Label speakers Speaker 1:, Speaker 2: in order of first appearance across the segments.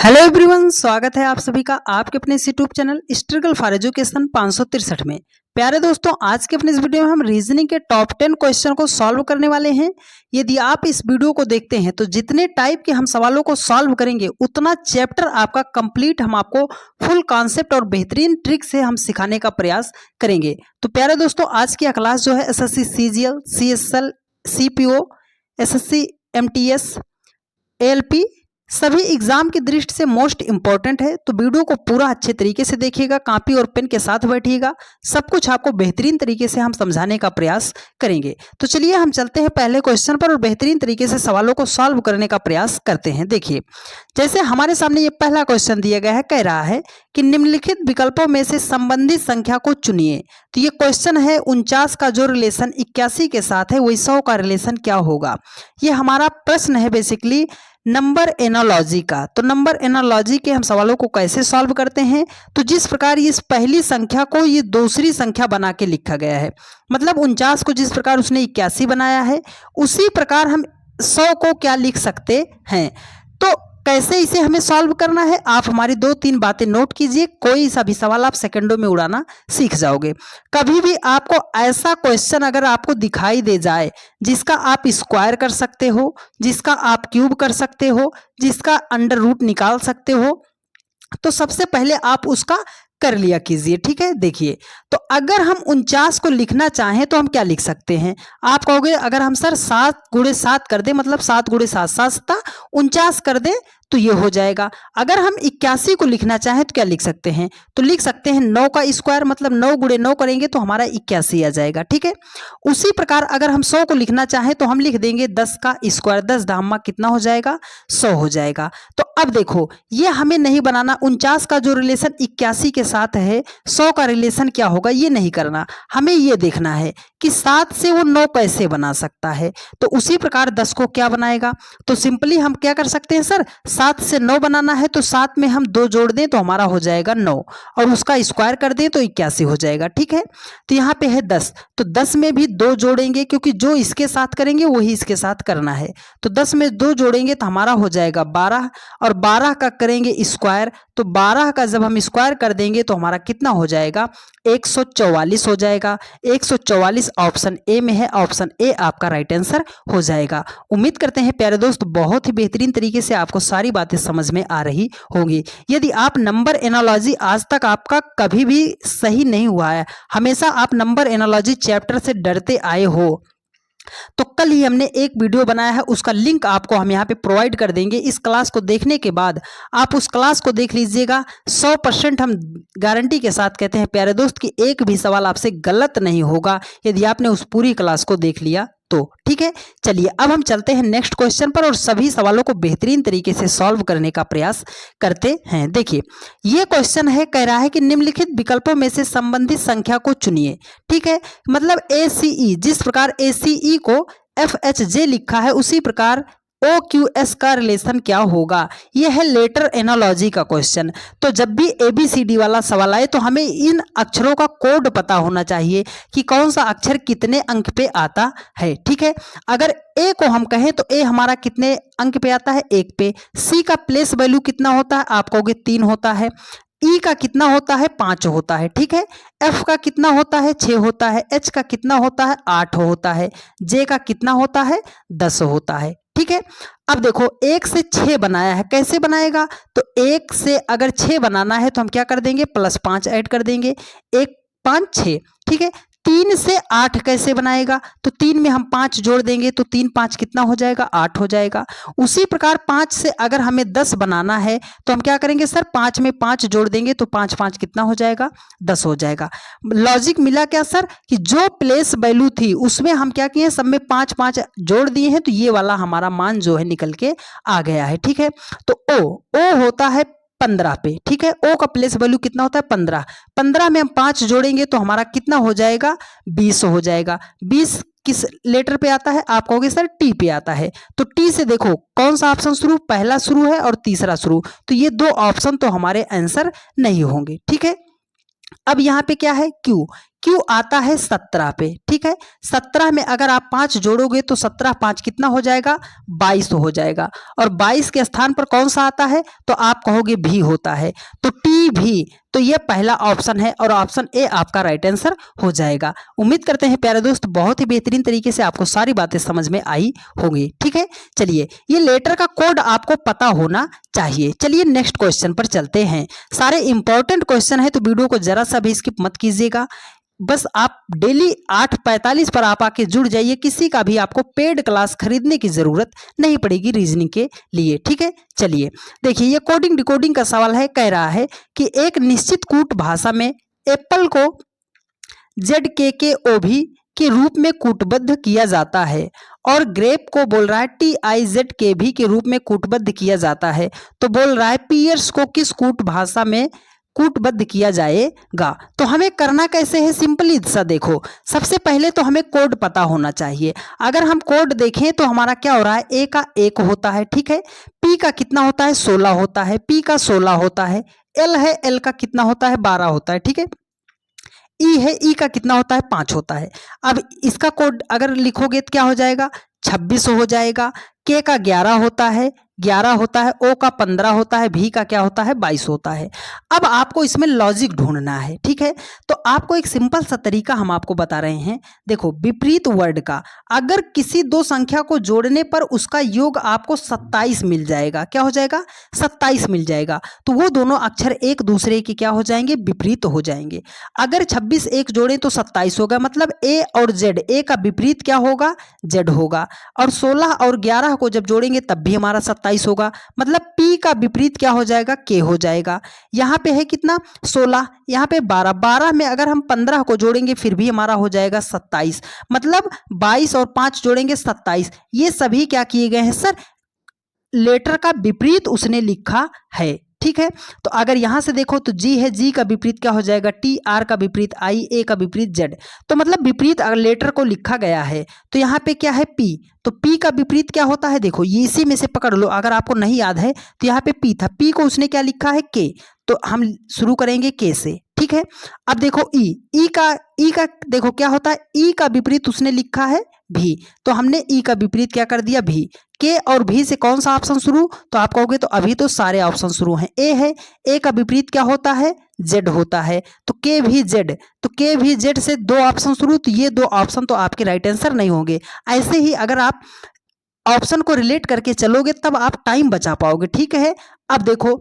Speaker 1: Hello everyone, स्वागत है आप सभी का आपके अपने इस YouTube channel struggle for education 563 में। प्यारे दोस्तों, आज के अपने इस वीडियो में हम रीजनिंग के टॉप 10 क्वेश्चन को सॉल्व करने वाले हैं। यदि आप इस वीडियो को देखते हैं तो जितने टाइप के हम सवालों को सॉल्व करेंगे उतना चैप्टर आपका कंप्लीट हम आपको फुल कॉन्सेप्ट और बेहतरीन ट्रिक से हम सिखाने का प्रयास करेंगे। तो प्यारे दोस्तों, आज की क्लास जो है SSC CGL, CSL, CPO, SSC MTS, ALP सभी एग्जाम की दृष्टि से मोस्ट इंपॉर्टेंट है। तो वीडियो को पूरा अच्छे तरीके से देखिएगा, कॉपी और पेन के साथ बैठिएगा, सब कुछ आपको बेहतरीन तरीके से हम समझाने का प्रयास करेंगे। तो चलिए हम चलते हैं पहले क्वेश्चन पर और बेहतरीन तरीके से सवालों को सॉल्व करने का प्रयास करते हैं। देखिए, जैसे हमारे सामने ये पहला क्वेश्चन दिया गया है, कह रहा है कि निम्नलिखित विकल्पों में से संबंधित संख्या को चुनिए। तो ये क्वेश्चन है 49 का जो रिलेशन 81 के साथ है वही 100 का रिलेशन क्या होगा। ये हमारा प्रश्न है बेसिकली नंबर एनालॉजी का। तो नंबर एनालॉजी के हम सवालों को कैसे सॉल्व करते हैं, तो जिस प्रकार इस पहली संख्या को ये दूसरी संख्या बना के लिखा गया है, मतलब 49 को जिस प्रकार उसने 81 बनाया है उसी प्रकार हम 100 को क्या लिख सकते हैं। तो कैसे इसे हमें सॉल्व करना है, आप हमारी 2-3 बातें नोट कीजिए। कोई सा भी सवाल आप सेकंडों में उड़ाना सीख जाओगे। कभी भी आपको ऐसा क्वेश्चन अगर आपको दिखाई दे जाए जिसका आप स्क्वायर कर सकते हो, जिसका आप क्यूब कर सकते हो, जिसका अंडर रूट निकाल सकते हो, तो सबसे पहले आप उसका कर लिया कीजिए। ठीक है, देखिए, तो अगर हम 49 को लिखना चाहें तो हम क्या लिख सकते हैं। आप कहोगे अगर हम सर 7 गुणे 7 कर दें, मतलब 7 गुणे 7 7 49 कर दें तो ये हो जाएगा। अगर हम 81 को लिखना चाहें तो क्या लिख सकते हैं, तो लिख सकते हैं 9 का स्क्वायर, मतलब 9 गुणे 9 करेंगे तो हमारा 81 आ जाएगा। ठीक है, उसी प्रकार अगर हम 100 को लिखना चाहें तो हम लिख देंगे 10 का स्क्वायर, 10 धामा कितना हो जाएगा, 100 हो जाएगा। तो अब देखो, ये हमें नहीं बनाना 49 का जो रिलेशन 81 के साथ है 100 का रिलेशन क्या होगा, ये नहीं करना। हमें ये देखना है कि 7 से वो 9 कैसे बना सकता है। तो उसी प्रकार 10 को क्या बनाएगा, तो सिंपली हम क्या कर सकते हैं सर, 7 से 9 बनाना है तो 7 में हम 2 जोड़ दें तो हमारा हो जाएगा 9 और उसका स्क्वायर कर दें तो 81 हो जाएगा। ठीक है, तो यहाँ पे है 10, तो 10 में भी 2 जोड़ेंगे क्योंकि जो इसके साथ करेंगे वही इसके साथ करना है। तो 10 में 2 जोड़ेंगे तो हमारा हो जाएगा 12 और 12 का करेंगे स्क्वायर, तो 12 का जब हम स्क्वायर कर देंगे तो हमारा कितना हो जाएगा, 144 हो जाएगा। 144 ऑप्शन ए में है, ऑप्शन ए आपका राइट आंसर हो जाएगा। उम्मीद करते हैं प्यारे दोस्त बहुत ही बेहतरीन तरीके से आपको सारी बातें समझ में आ रही होंगी। यदि आप नंबर एनालॉजी आज तक आपका कभी भी सही नहीं हुआ है, हमेशा आप नंबर एनालॉजी चैप्टर से डरते आए हो, तो कल ही हमने एक वीडियो बनाया है, उसका लिंक आपको हम यहाँ पे प्रोवाइड कर देंगे। इस क्लास को देखने के बाद आप उस क्लास को देख लीजिएगा। 100% हम गारंटी के साथ कहते हैं प्यारे दोस्त कि एक भी सवाल आपसे गलत नहीं होगा यदि आपने उस पूरी क्लास को देख लिया तो। ठीक है, चलिए अब हम चलते हैं नेक्स्ट क्वेश्चन पर और सभी सवालों को बेहतरीन तरीके से सॉल्व करने का प्रयास करते हैं। देखिए, ये क्वेश्चन है, कह रहा है कि निम्नलिखित विकल्पों में से संबंधित संख्या को चुनिए। ठीक है, मतलब ACE, जिस प्रकार ACE को FHJ लिखा है उसी प्रकार OQS का रिलेशन क्या होगा। यह है लेटर एनालॉजी का क्वेश्चन। तो जब भी ABCD वाला सवाल आए तो हमें इन अक्षरों का कोड पता होना चाहिए कि कौन सा अक्षर कितने अंक पे आता है। ठीक है, अगर A को हम कहें तो A हमारा कितने अंक पे आता है, 1 पे। C का प्लेस वैल्यू कितना होता है, आप कहोगे 3 होता है। E का कितना होता है, 5 होता है। ठीक है, F का कितना होता है, 6 होता है। H का कितना होता है, 8 होता है। J का कितना होता है, 10 होता है। ठीक है, अब देखो 1 से 6 बनाया है, कैसे बनाएगा, तो 1 से अगर 6 बनाना है तो हम क्या कर देंगे, +5 ऐड कर देंगे, 1 5 6। ठीक है, 3 से 8 कैसे बनाएगा, तो 3 में हम 5 जोड़ देंगे तो 3 5 कितना हो जाएगा, 8 हो जाएगा। उसी प्रकार 5 से अगर हमें 10 बनाना है तो हम क्या करेंगे सर, 5 में 5 जोड़ देंगे तो 5 5 कितना हो जाएगा, 10 हो जाएगा। लॉजिक मिला क्या सर, कि जो प्लेस वैल्यू थी उसमें हम क्या किए, सब में 5 5 जोड़ दिए हैं तो ये वाला हमारा मान जो है निकल के आ गया है। ठीक है, तो ओ होता है 15 पे। ठीक है, O का प्लेस वैल्यू कितना होता है, 15। 15 में हम 5 जोड़ेंगे तो हमारा कितना हो जाएगा, 20 हो जाएगा। 20 किस लेटर पे आता है, आप कहोगे सर T पे आता है। तो T से देखो कौन सा ऑप्शन शुरू, पहला शुरू है और तीसरा शुरू, तो ये 2 ऑप्शन तो हमारे आंसर नहीं होंगे। ठीक है, अब यहाँ पे क्या है, Q। Q आता है 17 पे, ठीक है। 17 में अगर आप 5 जोड़ोगे तो 17 5 कितना हो जाएगा, 22 हो जाएगा। और 22 के स्थान पर कौन सा आता है, तो आप कहोगे भी होता है, तो टी भी, तो ये पहला ऑप्शन है और ऑप्शन ए आपका राइट आंसर हो जाएगा। उम्मीद करते हैं प्यारे दोस्त बहुत ही बेहतरीन तरीके से आपको सारी बातें समझ में आई होंगी, ठीक है। चलिए, ये लेटर का कोड आपको पता होना चाहिए। चलिए नेक्स्ट क्वेश्चन पर चलते हैं। सारे इंपॉर्टेंट क्वेश्चन है तो वीडियो को जरा सा भी स्किप मत कीजिएगा। बस आप डेली 8:45 पर आप आके जुड़ जाइए, किसी का भी आपको पेड क्लास खरीदने की जरूरत नहीं पड़ेगी रीजनिंग के लिए, ठीक है। चलिए देखिए, ये कोडिंग डिकोडिंग का सवाल है। कह रहा है कि एक निश्चित कूट भाषा में एप्पल को ZKKOV के रूप में कूटबद्ध किया जाता है और ग्रेप को बोल रहा है TIZKV के रूप में कूटबद्ध किया जाता है। तो बोल रहा है पियर्स को किस कूट भाषा में कूटबद्ध किया जाएगा। तो हमें करना कैसे है, सिंपली सा देखो, सबसे पहले तो हमें कोड पता होना चाहिए। अगर हम कोड देखें तो हमारा क्या हो रहा है, ए का 1 होता है, ठीक है। पी का कितना होता है, 16 होता है। पी का 16 होता है। एल है, एल का कितना होता है, 12 होता है, ठीक है। ई है, ई का कितना होता है, 5 होता है। अब इसका कोड अगर लिखोगे तो क्या हो जाएगा, 26 हो जाएगा। के का 11 होता है, 11 होता है। ओ का 15 होता है। भी का क्या होता है, 22 होता है। अब आपको इसमें लॉजिक ढूंढना है, ठीक है। तो आपको एक सिंपल सा तरीका हम आपको बता रहे हैं। देखो, विपरीत वर्ड का अगर किसी दो संख्या को जोड़ने पर उसका योग आपको 27 मिल जाएगा। क्या हो जाएगा, 27 मिल जाएगा। तो वो दोनों अक्षर एक दूसरे के क्या हो जाएंगे, विपरीत हो जाएंगे। अगर 26 एक जोड़े तो 27 होगा, मतलब ए और जेड, ए का विपरीत क्या होगा, जेड होगा। और 16 और 11 को जब जोड़ेंगे तब भी हमारा 27 होगा, मतलब पी का विपरीत क्या हो जाएगा, के हो जाएगा। यहाँ पे है कितना, 16, यहाँ पे 12, 12 में अगर हम 15 को जोड़ेंगे फिर भी हमारा हो जाएगा 27, मतलब 22 और 5 जोड़ेंगे 27। ये सभी क्या किए गए हैं सर, लेटर का विपरीत उसने लिखा है, ठीक है। तो अगर यहां से देखो तो जी है, जी का विपरीत क्या हो जाएगा, टी, आर का विपरीत आई, ए का विपरीत जेड। तो मतलब विपरीत अगर लेटर को लिखा गया है तो यहाँ पे क्या है, पी। तो पी का विपरीत क्या होता है, देखो ये इसी में से पकड़ लो। अगर आपको नहीं याद है तो यहाँ पे पी था, पी को उसने क्या लिखा है, के। तो हम शुरू करेंगे के से, ठीक है। अब देखो ई का देखो क्या होता है, ई का विपरीत उसने लिखा है भी, तो हमने ई का विपरीत क्या कर दिया, भी। के और भी से कौन सा ऑप्शन शुरू, तो आप कहोगे तो अभी तो सारे ऑप्शन शुरू हैं। ए है, ए का विपरीत क्या होता है, जेड होता है। तो के भी जेड, तो के भी जेड से दो ऑप्शन शुरू, तो ये दो ऑप्शन तो आपके राइट आंसर नहीं होंगे। ऐसे ही अगर आप ऑप्शन को रिलेट करके चलोगे तब आप टाइम बचा पाओगे, ठीक है। अब देखो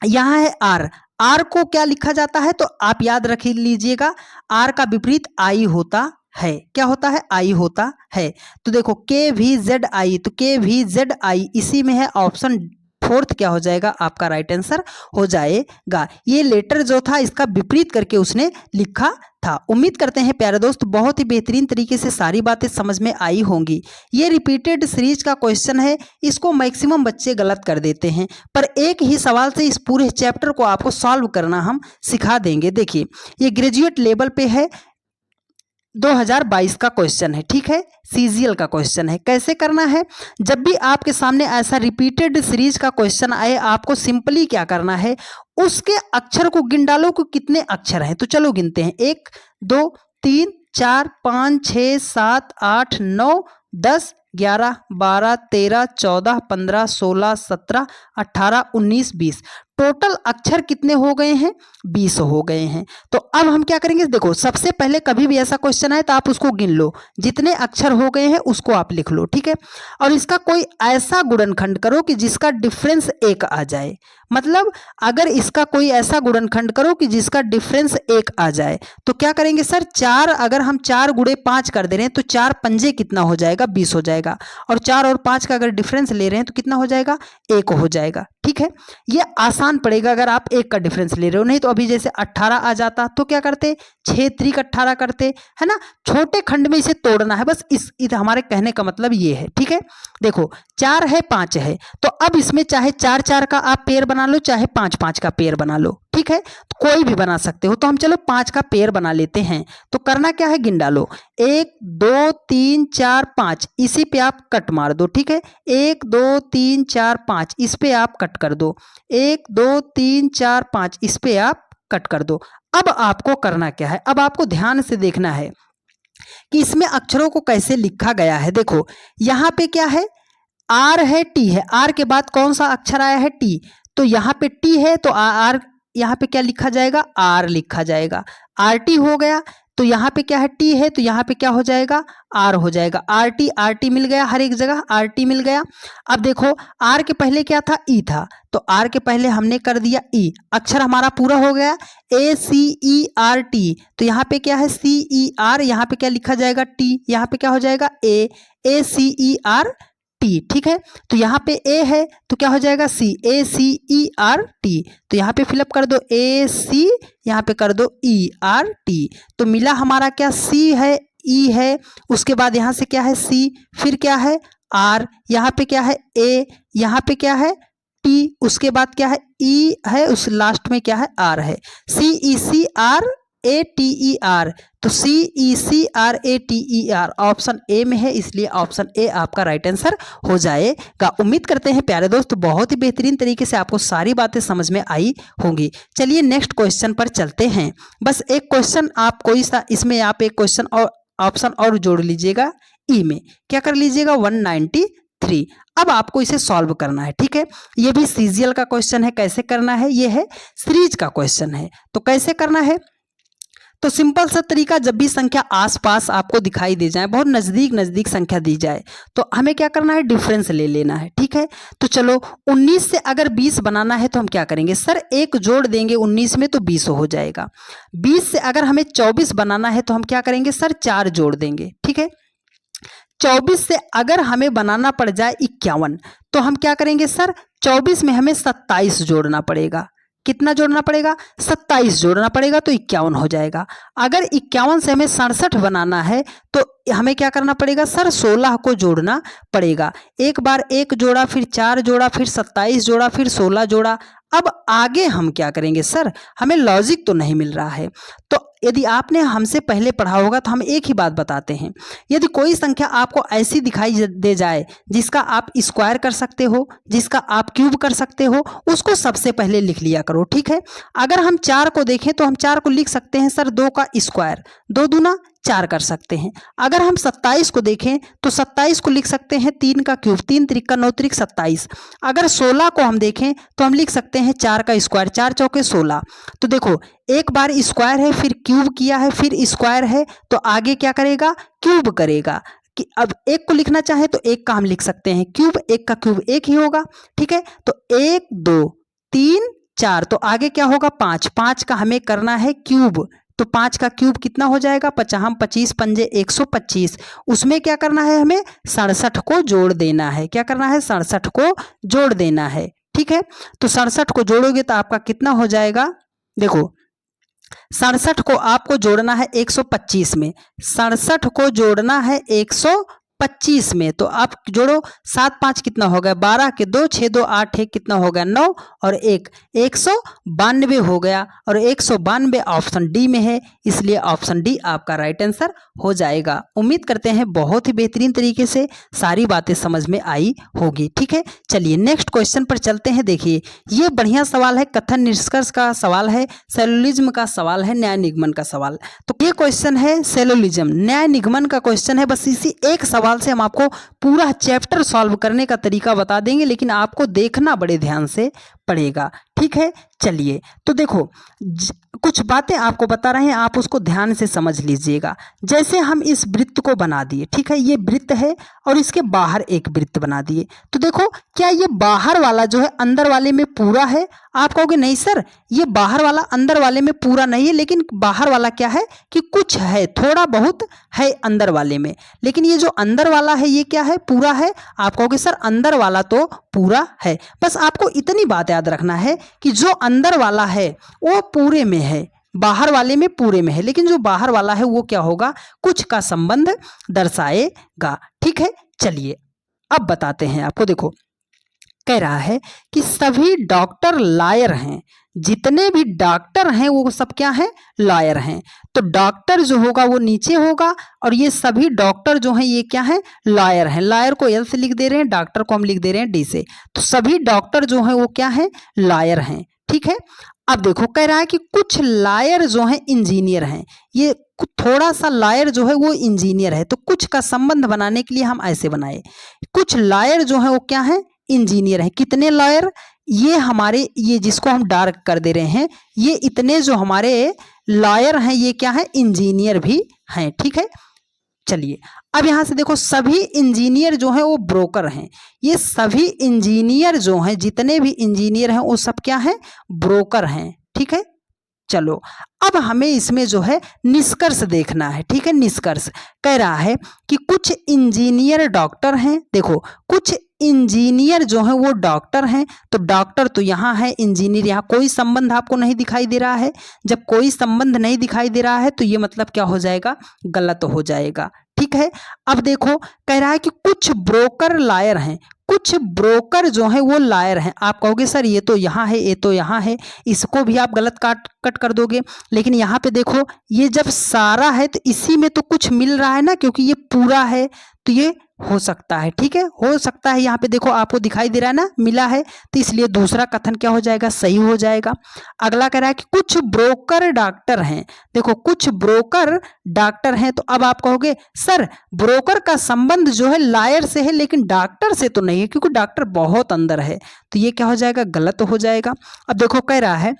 Speaker 1: यहाँ है आर, आर को क्या लिखा जाता है, तो आप याद रख लीजिएगा, आर का विपरीत आई होता है। क्या होता है, आई होता है। तो देखो के भी जेड आई, तो के भी जेड आई इसी में है। ऑप्शन फोर्थ क्या हो जाएगा, आपका राइट आंसर हो जाएगा। ये लेटर जो था इसका विपरीत करके उसने लिखा था। उम्मीद करते हैं प्यारे दोस्त बहुत ही बेहतरीन तरीके से सारी बातें समझ में आई होंगी। ये रिपीटेड सीरीज का क्वेश्चन है, इसको मैक्सिमम बच्चे गलत कर देते हैं, पर एक ही सवाल से इस पूरे चैप्टर को आपको सॉल्व करना हम सिखा देंगे। देखिए, ये ग्रेजुएट लेवल पे है, 2022 का क्वेश्चन है, ठीक है। सीजीएल का क्वेश्चन है। कैसे करना है, जब भी आपके सामने ऐसा रिपीटेड सीरीज का क्वेश्चन आए, आपको सिंपली क्या करना है, उसके अक्षर को गिन डालो कि कितने अक्षर हैं। तो चलो गिनते हैं, 1 2 3 4 5 6 7 8 9 10 11 12 13 14 15 16 17 18 19 20। टोटल अक्षर कितने हो गए हैं, 20 हो गए हैं। तो अब हम क्या करेंगे, देखो सबसे पहले कभी भी ऐसा क्वेश्चन आए तो आप उसको गिन लो, जितने अक्षर हो गए हैं उसको आप लिख लो, ठीक है। और इसका कोई ऐसा गुणनखंड करो कि जिसका डिफरेंस 1 आ जाए। मतलब अगर इसका कोई ऐसा गुणनखंड करो कि जिसका डिफरेंस 1 आ जाए, तो क्या करेंगे सर, 4 अगर हम 4 गुणे 5 कर दे रहे हैं तो 4 पंजे कितना हो जाएगा, 20 हो जाएगा। और 4 और 5 का अगर डिफरेंस ले रहे हैं तो कितना हो जाएगा, 1 हो जाएगा, ठीक है। ये आसान पड़ेगा अगर आप 1 का डिफरेंस ले रहे हो। नहीं तो अभी जैसे 18 आ जाता तो क्या करते, 6 3 18 करते, है ना। छोटे खंड में इसे तोड़ना है, बस इस हमारे कहने का मतलब ये है, ठीक है। देखो 4 है 5 है, तो अब इसमें चाहे 4 4 का आप पेयर बना लो, चाहे 5 5 का पेयर बना लो, ठीक है। तो कोई भी बना सकते हो। तो हम चलो 5 का पेयर बना लेते हैं। तो करना क्या है, गिन डालो, 1 2 3 4 5, इसी पे आप कट मार दो, ठीक है। 1 2 3 4 5, इस पे आप कट कर दो, 1 2 3 4 5, इस पे आप कट कर दो। अब आपको करना क्या है, अब आपको ध्यान से देखना है कि इसमें अक्षरों को कैसे लिखा गया है। देखो यहाँ पे क्या है, आर है, टी है, आर के बाद कौन सा अक्षर आया है, टी, तो यहाँ पे टी है तो आर, यहाँ पे क्या लिखा जाएगा, आर लिखा जाएगा। आर टी हो गया, तो यहाँ पे क्या है, टी है, तो यहाँ पे क्या हो जाएगा, आर हो जाएगा। आर टी मिल गया, हर एक जगह आर टी मिल गया। अब देखो आर के पहले क्या था, ई था, तो आर के पहले हमने कर दिया ई, अक्षर हमारा पूरा हो गया, ए सी ई आर टी, तो यहाँ पे क्या है, सी ई आर, यहाँ पे क्या लिखा जाएगा, टी, यहाँ पे क्या हो जाएगा, ए सी ई आर टी। ठीक है, तो यहाँ पे ए है तो क्या हो जाएगा, सी, ए सी ई आर टी, तो यहाँ पे फिलअप कर दो ए सी, यहाँ पे कर दो ई आर टी, तो मिला हमारा क्या, सी है, ई है, उसके बाद यहाँ से क्या है, सी, फिर क्या है, आर, यहाँ पे क्या है, ए, यहाँ पे क्या है, टी, उसके बाद क्या है, ई है, उस लास्ट में क्या है, आर है, C E C R A T E R, तो C E C R A T E R option A में है, इसलिए ऑप्शन ए आपका राइट आंसर हो जाएगा। उम्मीद करते हैं प्यारे दोस्त बहुत ही बेहतरीन तरीके से आपको सारी बातें समझ में आई होंगी। चलिए नेक्स्ट क्वेश्चन पर चलते हैं। बस एक क्वेश्चन आप कोई सा इसमें आप एक क्वेश्चन और ऑप्शन और जोड़ लीजिएगा, ई में क्या कर लीजिएगा, 193। अब आपको इसे सॉल्व करना है। ठीक है, ये भी सीजीएल का क्वेश्चन है, कैसे करना है, ये है सीरीज का क्वेश्चन है, तो कैसे करना है, तो सिंपल सा तरीका, जब भी संख्या आसपास आपको दिखाई दे जाए, बहुत नज़दीक नज़दीक संख्या दी जाए, तो हमें क्या करना है, डिफरेंस ले लेना है। ठीक है, तो चलो 19 से अगर 20 बनाना है तो हम क्या करेंगे, सर एक जोड़ देंगे 19 में तो 20 हो जाएगा। 20 से अगर हमें 24 बनाना है तो हम क्या करेंगे, सर 4 जोड़ देंगे। ठीक है, 24 से अगर हमें बनाना पड़ जाए 51 तो हम क्या करेंगे, सर 24 में हमें 27 जोड़ना पड़ेगा। कितना जोड़ना पड़ेगा, 27 जोड़ना पड़ेगा, तो 51 हो जाएगा। अगर 51 से हमें 67 बनाना है तो हमें क्या करना पड़ेगा, सर 16 को जोड़ना पड़ेगा। एक बार एक जोड़ा, फिर 4 जोड़ा, फिर 27 जोड़ा, फिर 16 जोड़ा। अब आगे हम क्या करेंगे, सर हमें लॉजिक तो नहीं मिल रहा है। तो यदि आपने हमसे पहले पढ़ा होगा तो हम एक ही बात बताते हैं, यदि कोई संख्या आपको ऐसी दिखाई दे जाए जिसका आप स्क्वायर कर सकते हो, जिसका आप क्यूब कर सकते हो, उसको सबसे पहले लिख लिया करो। ठीक है, अगर हम 4 को देखें तो हम 4 को लिख सकते हैं, सर 2 का स्क्वायर, 2 दूना 4 कर सकते हैं। अगर हम 27 को देखें तो 27 को लिख सकते हैं 3 का क्यूब, 3 त्रिक का 9 त्रिक 27। अगर 16 को हम देखें तो हम लिख सकते हैं 4 का स्क्वायर, 4 चौके 16। तो देखो एक बार स्क्वायर है, फिर क्यूब किया है, फिर स्क्वायर है, तो आगे क्या करेगा, क्यूब करेगा। कि अब एक को लिखना चाहे तो एक का हम लिख सकते हैं क्यूब, एक का क्यूब एक ही होगा। ठीक है, तो 1 2 3 4, तो आगे क्या होगा, 5, 5 का हमें करना है क्यूब, तो 5 का क्यूब कितना हो जाएगा, 25 पंजे 125। उसमें क्या करना है, हमें 67 को जोड़ देना है। क्या करना है, 67 को जोड़ देना है। ठीक है, तो 67 को जोड़ोगे तो आपका कितना हो जाएगा, देखो 67 को आपको जोड़ना है 125 में, 67 को जोड़ना है 125 में, तो आप जोड़ो, 7 5 कितना हो गया, 12 के 2 6 2 8 1 कितना हो गया, 9 और 1 192 हो गया, और 192 ऑप्शन डी में है, इसलिए ऑप्शन डी आपका राइट आंसर हो जाएगा। उम्मीद करते हैं बहुत ही बेहतरीन तरीके से सारी बातें समझ में आई होगी। ठीक है, चलिए नेक्स्ट क्वेश्चन पर चलते हैं। देखिए ये बढ़िया सवाल है, कथन निष्कर्ष का सवाल है, सेलोलिज्म का सवाल है, न्याय निगमन का सवाल। तो ये क्वेश्चन है सेलोलिज्म, न्याय निगमन का क्वेश्चन है। बस इसी एक सवाल से हम आपको पूरा चैप्टर सॉल्व करने का तरीका बता देंगे, लेकिन आपको देखना बड़े ध्यान से पड़ेगा। ठीक है, चलिए तो देखो कुछ बातें आपको बता रहे हैं, आप उसको ध्यान से समझ लीजिएगा। जैसे हम इस वृत्त को बना दिए, ठीक है, ये वृत्त है और इसके बाहर एक वृत्त बना दिए, तो देखो क्या ये बाहर वाला जो है अंदर वाले में पूरा है? आप कहोगे नहीं सर ये बाहर वाला अंदर वाले में पूरा नहीं है, लेकिन बाहर वाला क्या है कि कुछ है, थोड़ा बहुत है अंदर वाले में, लेकिन ये जो अंदर वाला है ये क्या है, पूरा है? आप कहोगे सर अंदर वाला तो पूरा है। बस आपको इतनी बात याद रखना है कि जो अंदर वाला है वो पूरे में है, बाहर वाले में पूरे में है, लेकिन जो बाहर वाला है वो क्या होगा, कुछ का संबंध दर्शाएगा। ठीक है, चलिए अब बताते हैं आपको। देखो कह रहा है कि सभी डॉक्टर लायर हैं, जितने भी डॉक्टर हैं वो सब क्या हैं, लायर हैं। तो डॉक्टर जो होगा वो नीचे होगा और ये सभी डॉक्टर जो हैं ये क्या हैं, लायर हैं। लायर को एल से लिख दे रहे हैं, डॉक्टर को हम लिख दे रहे हैं डी से। तो सभी डॉक्टर जो हैं वो क्या हैं, लायर हैं। ठीक है, अब देखो कह रहा है कि कुछ लायर जो है इंजीनियर हैं, ये थोड़ा सा लायर जो है वो इंजीनियर है, तो कुछ का संबंध बनाने के लिए हम ऐसे बनाए, कुछ लायर जो है वो क्या है, इंजीनियर है। कितने लायर, ये हमारे, ये जिसको हम डार्क कर दे रहे हैं, ये इतने जो हमारे लायर हैं ये क्या है, इंजीनियर भी हैं। ठीक है, चलिए अब यहां से देखो सभी इंजीनियर जो हैं वो ब्रोकर हैं। ये सभी इंजीनियर जो हैं, जितने भी इंजीनियर हैं वो सब क्या हैं, ब्रोकर हैं। ठीक है, चलो अब हमें इसमें जो है निष्कर्ष देखना है। ठीक है, निष्कर्ष कह रहा है कि कुछ इंजीनियर डॉक्टर हैं। देखो कुछ इंजीनियर जो है वो डॉक्टर हैं, तो डॉक्टर तो यहाँ है, इंजीनियर यहाँ कोई संबंध आपको नहीं दिखाई दे रहा है। जब कोई संबंध नहीं दिखाई दे रहा है तो ये मतलब क्या हो जाएगा, गलत हो जाएगा। ठीक है, अब देखो कह रहा है कि कुछ ब्रोकर लायर हैं, कुछ ब्रोकर जो है वो लायर हैं। आप कहोगे सर ये तो यहाँ है, ये तो यहाँ है, इसको भी आप गलत कट कर दोगे, लेकिन यहाँ पे देखो ये जब सारा है तो इसी में तो कुछ मिल रहा है ना, क्योंकि ये पूरा है तो ये हो सकता है। ठीक है, हो सकता है, यहाँ पे देखो आपको दिखाई दे रहा है ना, मिला है, तो इसलिए दूसरा कथन क्या हो जाएगा, सही हो जाएगा। अगला कह रहा है कि कुछ ब्रोकर डॉक्टर हैं। देखो कुछ ब्रोकर डॉक्टर हैं, तो अब आप कहोगे सर ब्रोकर का संबंध जो है लायर से है लेकिन डॉक्टर से तो नहीं है, क्योंकि डॉक्टर बहुत अंदर है, तो ये क्या हो जाएगा, गलत हो जाएगा। अब देखो कह रहा है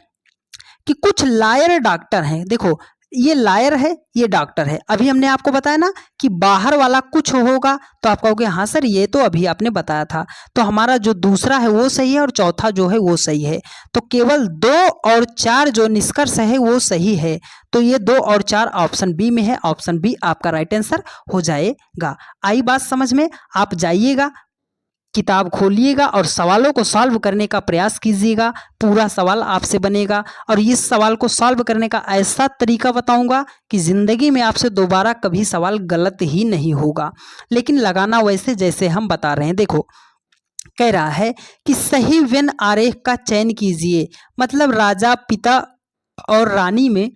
Speaker 1: कि कुछ लायर डॉक्टर हैं। देखो ये लायर है, ये डॉक्टर है। अभी हमने आपको बताया ना कि बाहर वाला कुछ होगा, तो आप कहोगे हाँ सर ये तो अभी आपने बताया था, तो हमारा जो दूसरा है वो सही है और चौथा जो है वो सही है, तो केवल 2 और 4 जो निष्कर्ष है वो सही है। तो ये 2 और 4 ऑप्शन बी में है, ऑप्शन बी आपका राइट आंसर हो जाएगा। आई बात समझ में, आप जाइएगा, किताब खोलिएगा और सवालों को सॉल्व करने का प्रयास कीजिएगा। पूरा सवाल आपसे बनेगा और इस सवाल को सॉल्व करने का ऐसा तरीका बताऊंगा कि ज़िंदगी में आपसे दोबारा कभी सवाल गलत ही नहीं होगा, लेकिन लगाना वैसे जैसे हम बता रहे हैं। देखो कह रहा है कि सही वेन आरेख का चयन कीजिए, मतलब राजा, पिता और रानी में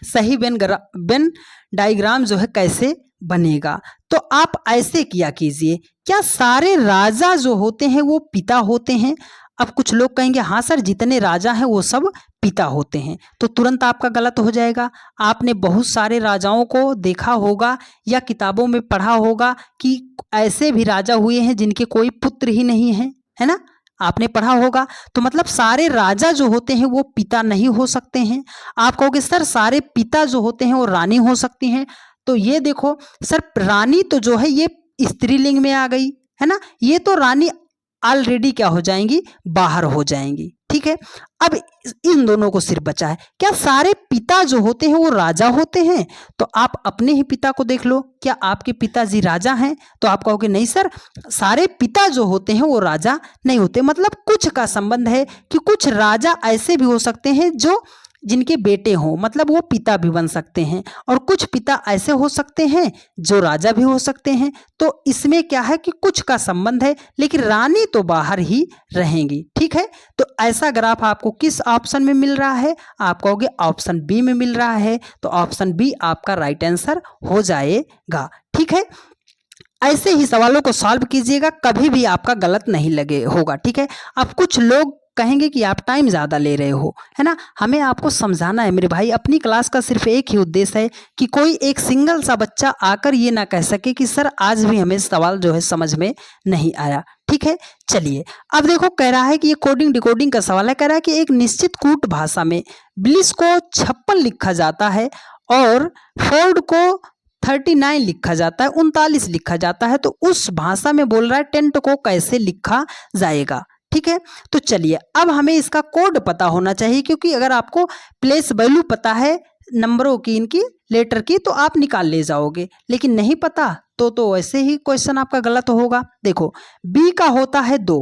Speaker 1: सही वेन डायग्राम जो है कैसे बनेगा। तो आप ऐसे किया कीजिए, क्या सारे राजा जो होते हैं वो पिता होते हैं? अब कुछ लोग कहेंगे हाँ सर जितने राजा हैं वो सब पिता होते हैं, तो तुरंत आपका गलत हो जाएगा। आपने बहुत सारे राजाओं को देखा होगा या किताबों में पढ़ा होगा कि ऐसे भी राजा हुए हैं जिनके कोई पुत्र ही नहीं है, है ना, आपने पढ़ा होगा। तो मतलब सारे राजा जो होते हैं वो पिता नहीं हो सकते हैं। आप कहोगे सर सारे पिता जो होते हैं वो रानी हो सकती हैं, तो ये देखो सर रानी तो जो है ये स्त्रीलिंग में आ गई है ना, ये तो रानी ऑलरेडी क्या हो जाएंगी, बाहर हो जाएंगी। ठीक है, अब इन दोनों को सिर्फ बचा है, क्या सारे पिता जो होते हैं वो राजा होते हैं? तो आप अपने ही पिता को देख लो, क्या आपके पिताजी राजा हैं? तो आप कहोगे नहीं सर सारे पिता जो होते हैं वो राजा नहीं होते, मतलब कुछ का संबंध है कि कुछ राजा ऐसे भी हो सकते हैं जो जिनके बेटे हों, मतलब वो पिता भी बन सकते हैं, और कुछ पिता ऐसे हो सकते हैं जो राजा भी हो सकते हैं। तो इसमें क्या है कि कुछ का संबंध है, लेकिन रानी तो बाहर ही रहेंगी। ठीक है, तो ऐसा ग्राफ आपको किस ऑप्शन में मिल रहा है? आप कहोगे ऑप्शन बी में मिल रहा है, तो ऑप्शन बी आपका राइट आंसर हो जाएगा। ठीक है, ऐसे ही सवालों को सॉल्व कीजिएगा, कभी भी आपका गलत नहीं लगे होगा। ठीक है, अब कुछ लोग कहेंगे कि आप टाइम ज़्यादा ले रहे हो, है ना, हमें आपको समझाना है मेरे भाई। अपनी क्लास का सिर्फ एक ही उद्देश्य है कि कोई एक सिंगल सा बच्चा आकर ये ना कह सके कि सर आज भी हमें सवाल जो है समझ में नहीं आया। ठीक है, चलिए अब देखो कह रहा है कि ये कोडिंग डिकोडिंग का सवाल है। कह रहा है कि एक निश्चित कूट भाषा में ब्लिस को 56 लिखा जाता है और फोर्ड को 39 लिखा जाता है, 39 लिखा जाता है, तो उस भाषा में बोल रहा है टेंट को कैसे लिखा जाएगा। ठीक है, तो चलिए अब हमें इसका कोड पता होना चाहिए, क्योंकि अगर आपको प्लेस वैल्यू पता है नंबरों की, इनकी लेटर की, तो आप निकाल ले जाओगे, लेकिन नहीं पता तो वैसे ही क्वेश्चन आपका गलत होगा। देखो बी का होता है 2,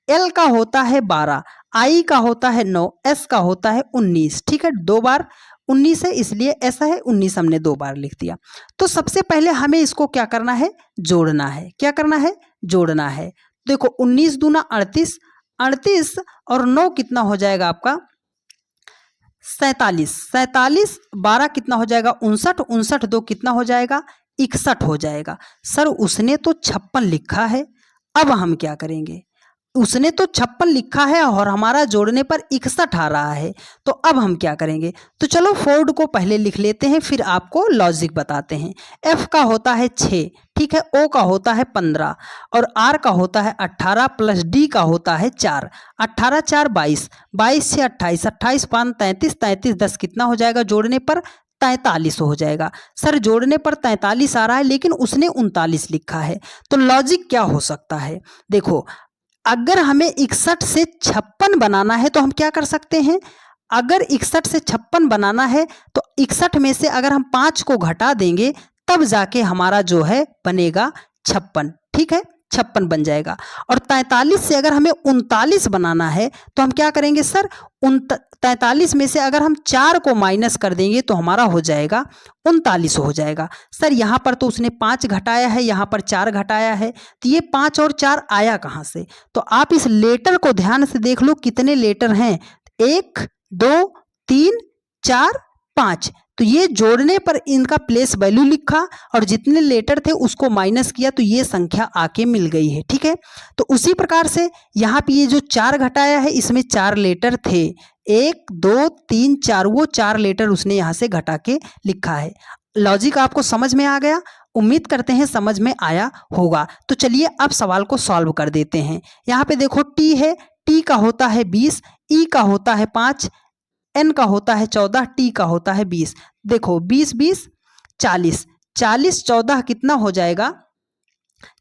Speaker 1: एल का होता है 12, आई का होता है 9, एस का होता है 19। ठीक है, 2 बार 19 है इसलिए ऐसा है, 19 हमने 2 बार लिख दिया। तो सबसे पहले हमें इसको क्या करना है, जोड़ना है। क्या करना है, जोड़ना है। देखो 19 दूना 38, 38 और 9 कितना हो जाएगा आपका 47, 47 12 कितना हो जाएगा 59, 59 2 कितना हो जाएगा 61 हो जाएगा। सर उसने तो 56 लिखा है, अब हम क्या करेंगे, उसने तो 56 लिखा है और हमारा जोड़ने पर 61 आ रहा है। तो अब हम क्या करेंगे, तो चलो फोर्ड को पहले लिख लेते हैं, फिर आपको लॉजिक बताते हैं। एफ का होता है 6, ठीक है, ओ का होता है 15 और आर का होता है 18 प्लस डी का होता है 4। 18 4 22, 22 से 28, 28 5 33, 33 10 कितना हो जाएगा जोड़ने पर 43 हो जाएगा। सर जोड़ने पर 43 आ रहा है लेकिन उसने 39 लिखा है, तो लॉजिक क्या हो सकता है। देखो अगर हमें 61 से 56 बनाना है तो हम क्या कर सकते हैं, अगर 61 से 56 बनाना है तो 61 में से अगर हम 5 को घटा देंगे तब जाके हमारा जो है बनेगा 56, ठीक है, 56 बन जाएगा। और 43 से अगर हमें 39 बनाना है तो हम क्या करेंगे सर, 43 में से अगर हम 4 को माइनस कर देंगे तो हमारा हो जाएगा 39 हो जाएगा। सर यहाँ पर तो उसने 5 घटाया है, यहाँ पर 4 घटाया है, तो ये 5 और 4 आया कहाँ से। तो आप इस लेटर को ध्यान से देख लो कितने लेटर हैं, 1 2 3 4 5। तो ये जोड़ने पर इनका प्लेस वैल्यू लिखा और जितने लेटर थे उसको माइनस किया तो ये संख्या आके मिल गई है, ठीक है। तो उसी प्रकार से यहाँ पे ये जो 4 घटाया है इसमें 4 लेटर थे, 1 2 3 4, वो 4 लेटर उसने यहाँ से घटा के लिखा है। लॉजिक आपको समझ में आ गया, उम्मीद करते हैं समझ में आया होगा। तो चलिए अब सवाल को सॉल्व कर देते हैं। यहाँ पे देखो टी है, टी का होता है 20, ई का होता है 5, एन का होता है 14, टी का होता है 20। देखो 20 20 40, 40 14 कितना हो जाएगा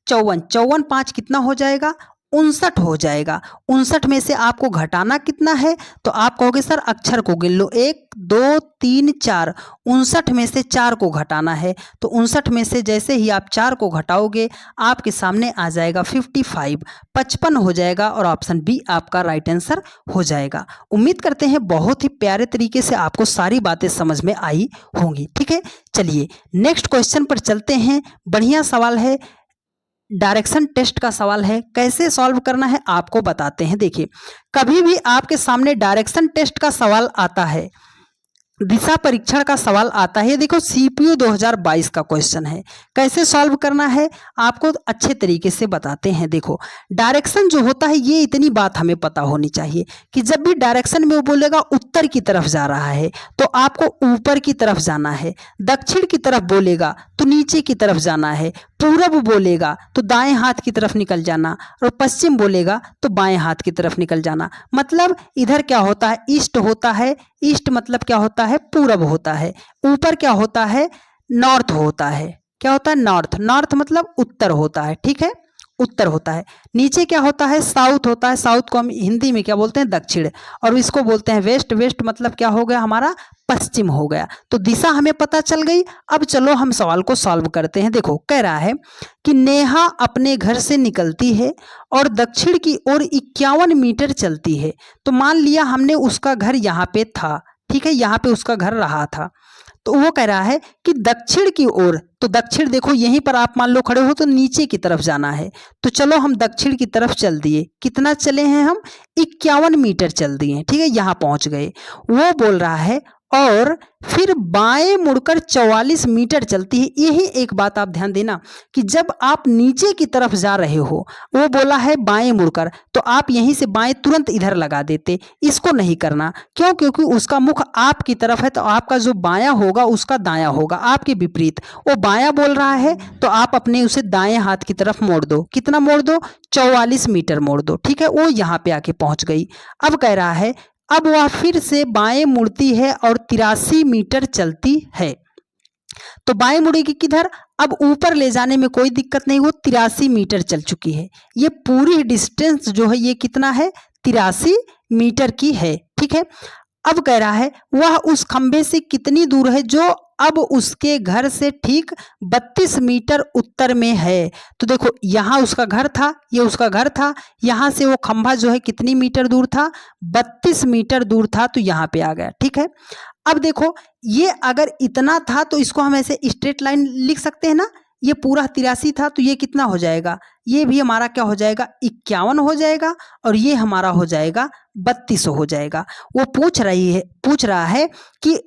Speaker 1: 54, 54 5 कितना हो जाएगा 59 हो जाएगा। 59 में से आपको घटाना कितना है, तो आप कहोगे सर अक्षर को गिन लो, 1 2 3 4, 59 में से 4 को घटाना है, तो 59 में से जैसे ही आप 4 को घटाओगे आपके सामने आ जाएगा 55, 55 हो जाएगा और ऑप्शन बी आपका राइट आंसर हो जाएगा। उम्मीद करते हैं बहुत ही प्यारे तरीके से आपको सारी बातें समझ में आई होंगी, ठीक है। चलिए नेक्स्ट क्वेश्चन पर चलते हैं। बढ़िया सवाल है, डायरेक्शन टेस्ट का सवाल है, कैसे सॉल्व करना है आपको बताते हैं। देखिए कभी भी आपके सामने डायरेक्शन टेस्ट का सवाल आता है, दिशा परीक्षण का सवाल आता है, देखो सीपीयू 2022 का क्वेश्चन है, कैसे सॉल्व करना है आपको अच्छे तरीके से बताते हैं। देखो डायरेक्शन जो होता है ये इतनी बात हमें पता होनी चाहिए कि जब भी डायरेक्शन में वो बोलेगा उत्तर की तरफ जा रहा है तो आपको ऊपर की तरफ जाना है, दक्षिण की तरफ बोलेगा तो नीचे की तरफ जाना है, पूरब बोलेगा तो दाएं हाथ की तरफ निकल जाना और पश्चिम बोलेगा तो बाएं हाथ की तरफ निकल जाना। मतलब इधर क्या होता है ईस्ट होता है, ईस्ट मतलब क्या होता है पूरब होता है, ऊपर क्या होता है नॉर्थ होता है, क्या होता है नॉर्थ, नॉर्थ मतलब उत्तर होता है, ठीक है, उत्तर होता है। नीचे क्या होता है साउथ होता है, साउथ को हम हिंदी में क्या बोलते हैं दक्षिण, और इसको बोलते हैं वेस्ट, वेस्ट मतलब क्या हो गया हमारा पश्चिम हो गया। तो दिशा हमें पता चल गई। अब चलो हम सवाल को सॉल्व करते हैं। देखो कह रहा है कि नेहा अपने घर से निकलती है और दक्षिण की ओर 51 मीटर चलती है। तो मान लिया हमने उसका घर यहाँ पे था, ठीक है, यहाँ पे उसका घर रहा था, तो वो कह रहा है कि दक्षिण की ओर, तो दक्षिण देखो यहीं पर आप मान लो खड़े हो तो नीचे की तरफ जाना है, तो चलो हम दक्षिण की तरफ चल दिए। कितना चले हैं हम 51 मीटर चल दिए, ठीक है, यहाँ पहुंच गए। वो बोल रहा है और फिर बाएं मुड़कर 44 मीटर चलती है। यही एक बात आप ध्यान देना कि जब आप नीचे की तरफ जा रहे हो, वो बोला है बाएं मुड़कर, तो आप यहीं से बाएं तुरंत इधर लगा देते, इसको नहीं करना। क्यों? क्योंकि उसका मुख आपकी तरफ है, तो आपका जो बायां होगा उसका दायां होगा, आपके विपरीत। वो बायां बोल रहा है तो आप अपने उसे दाएं हाथ की तरफ मोड़ दो। कितना मोड़ दो? 44 मीटर मोड़ दो, ठीक है। वो यहाँ पे आके पहुंच गई। अब कह रहा है अब वह फिर से बाएं मुड़ती है और 83 मीटर चलती है। तो बाएं मुड़ेगी किधर? अब ऊपर ले जाने में कोई दिक्कत नहीं, वो 83 मीटर चल चुकी है। ये पूरी डिस्टेंस जो है ये कितना है 83 मीटर की है, ठीक है। अब कह रहा है वह उस खंभे से कितनी दूर है जो अब उसके घर से ठीक 32 मीटर उत्तर में है। तो देखो यहाँ उसका घर था, ये उसका घर था, यहाँ से वो खंभा जो है कितनी मीटर दूर था 32 मीटर दूर था, तो यहाँ पे आ गया, ठीक है। अब देखो ये अगर इतना था तो इसको हम ऐसे स्ट्रेट लाइन लिख सकते हैं ना, ये पूरा 83 था तो ये कितना हो जाएगा, ये भी हमारा क्या हो जाएगा 51 हो जाएगा, और ये हमारा हो जाएगा 32 हो जाएगा। वो पूछ रहा है कि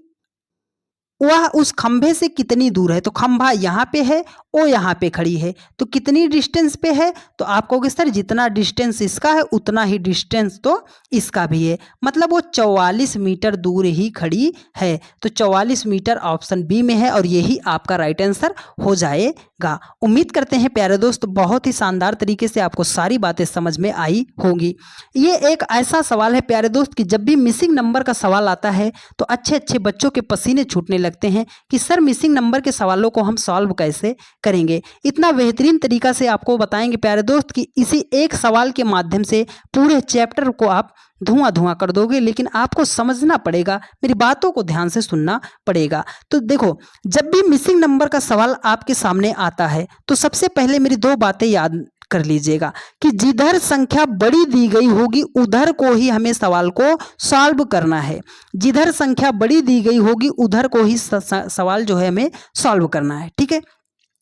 Speaker 1: वह उस खंभे से कितनी दूर है। तो खंभा यहाँ पे है, ओ यहाँ पे खड़ी है, तो कितनी डिस्टेंस पे है। तो आप कहोगे सर जितना डिस्टेंस इसका है उतना ही डिस्टेंस तो इसका भी है, मतलब वो 44 मीटर दूर ही खड़ी है। तो 44 मीटर ऑप्शन बी में है और यही आपका राइट आंसर हो जाएगा। उम्मीद करते हैं प्यारे दोस्त बहुत ही शानदार तरीके से आपको सारी बातें समझ में आई होंगी। ये एक ऐसा सवाल है प्यारे दोस्त कि जब भी मिसिंग नंबर का सवाल आता है तो अच्छे अच्छे बच्चों के पसीने छूटने लगते हैं कि सर मिसिंग नंबर के सवालों को हम सॉल्व कैसे करेंगे। इतना बेहतरीन तरीका से आपको बताएंगे प्यारे दोस्त कि इसी एक सवाल के माध्यम से पूरे चैप्टर को आप धुआं धुआं कर दोगे, लेकिन आपको समझना पड़ेगा, मेरी बातों को ध्यान से सुनना पड़ेगा। तो देखो, जब भी मिसिंग नंबर का सवाल आपके सामने आता है तो सबसे पहले मेरी दो बातें याद कर लीजिएगा कि जिधर संख्या बड़ी दी गई होगी उधर को ही हमें सवाल को सॉल्व करना है। जिधर संख्या बड़ी दी गई होगी उधर को ही सवाल जो है हमें सॉल्व करना है। ठीक है,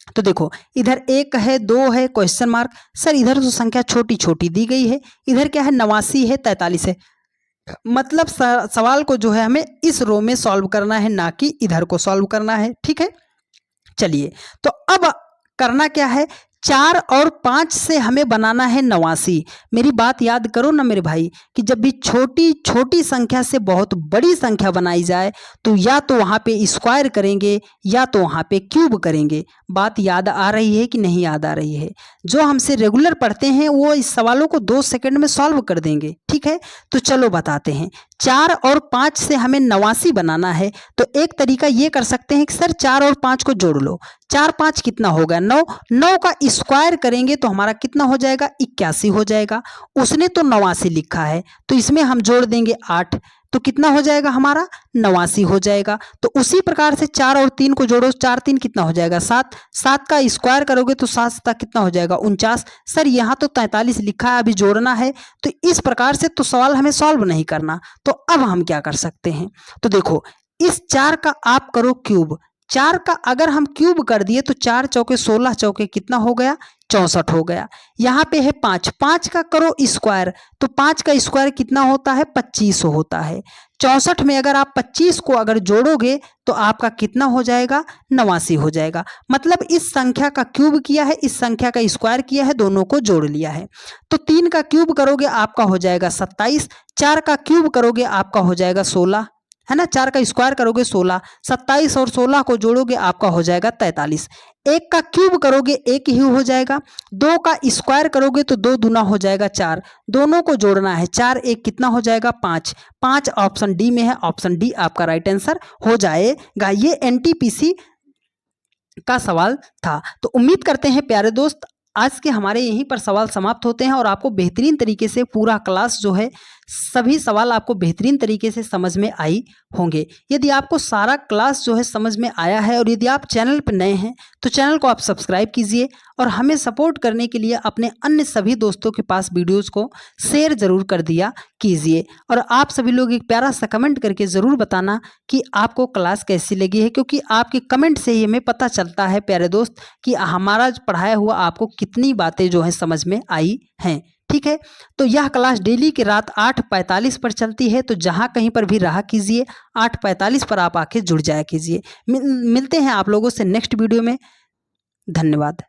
Speaker 1: तो देखो इधर 1 है, 2 है, क्वेश्चन मार्क। सर इधर तो संख्या छोटी छोटी दी गई है, इधर क्या है 89 है, 43 है, मतलब सवाल को जो है हमें इस रो में सॉल्व करना है, ना कि इधर को सॉल्व करना है। ठीक है, चलिए तो अब करना क्या है, 4 और 5 से हमें बनाना है 89। मेरी बात याद करो ना मेरे भाई कि जब भी छोटी छोटी संख्या से बहुत बड़ी संख्या बनाई जाए तो या तो वहाँ पे स्क्वायर करेंगे या तो वहाँ पे क्यूब करेंगे। बात याद आ रही है कि नहीं याद आ रही है। जो हमसे रेगुलर पढ़ते हैं वो इस सवालों को 2 सेकंड में सॉल्व कर देंगे। ठीक है, तो चलो बताते हैं। 4 और 5 से हमें 89 बनाना है तो एक तरीका ये कर सकते हैं कि सर 4 और 5 को जोड़ लो। 4 5 कितना होगा 9, 9 का स्क्वायर करेंगे तो हमारा कितना हो जाएगा 81 हो जाएगा। उसने तो 89 लिखा है तो इसमें हम जोड़ देंगे 8, तो कितना हो जाएगा हमारा 89 हो जाएगा। तो उसी प्रकार से 4 और 3 को जोड़ो, 4 3 कितना हो जाएगा 7, 7 का स्क्वायर करोगे तो 7 7 कितना हो जाएगा 49। सर यहाँ तो 43 लिखा है, अभी जोड़ना है, तो इस प्रकार से तो सवाल हमें सॉल्व नहीं करना। तो अब हम क्या कर सकते हैं, तो देखो इस 4 का आप करो क्यूब। 4 का अगर हम क्यूब कर दिए तो 4 चौके 16 चौके कितना हो गया 64 हो गया। यहाँ पे है 5, 5 का करो स्क्वायर तो 5 का स्क्वायर कितना होता है 25 होता है। 64 में अगर आप 25 को अगर जोड़ोगे तो आपका कितना हो जाएगा 89 हो जाएगा। मतलब इस संख्या का क्यूब किया है, इस संख्या का स्क्वायर किया है, दोनों को जोड़ लिया है। तो 3 का क्यूब करोगे आपका हो जाएगा 27, 4 का क्यूब करोगे आपका हो जाएगा 16, है ना। 4 का स्क्वायर करोगे 16, 27 और 16 को जोड़ोगे आपका हो जाएगा 43। 1 का क्यूब करोगे 1 ही हो जाएगा। 2 का स्क्वायर करोगे तो 2 दूना हो जाएगा 4, दोनों को जोड़ना है, 4 1 कितना हो जाएगा 5, 5 ऑप्शन डी में है, ऑप्शन डी आपका राइट आंसर हो जाएगा। ये एनटीपीसी का सवाल था। तो उम्मीद करते हैं प्यारे दोस्त आज के हमारे यहीं पर सवाल समाप्त होते हैं और आपको बेहतरीन तरीके से पूरा क्लास जो है सभी सवाल आपको बेहतरीन तरीके से समझ में आई होंगे। यदि आपको सारा क्लास जो है समझ में आया है और यदि आप चैनल पर नए हैं तो चैनल को आप सब्सक्राइब कीजिए और हमें सपोर्ट करने के लिए अपने अन्य सभी दोस्तों के पास वीडियोज़ को शेयर ज़रूर कर दिया कीजिए। और आप सभी लोग एक प्यारा सा कमेंट करके ज़रूर बताना कि आपको क्लास कैसी लगी है, क्योंकि आपके कमेंट से ही हमें पता चलता है प्यारे दोस्त कि हमारा पढ़ाया हुआ आपको कितनी बातें जो है समझ में आई हैं। ठीक है, तो यह क्लास डेली की रात 8:45 पर चलती है, तो जहां कहीं पर भी रहा कीजिए 8:45 पर आप आके जुड़ जाया कीजिए। मिलते हैं आप लोगों से नेक्स्ट वीडियो में। धन्यवाद।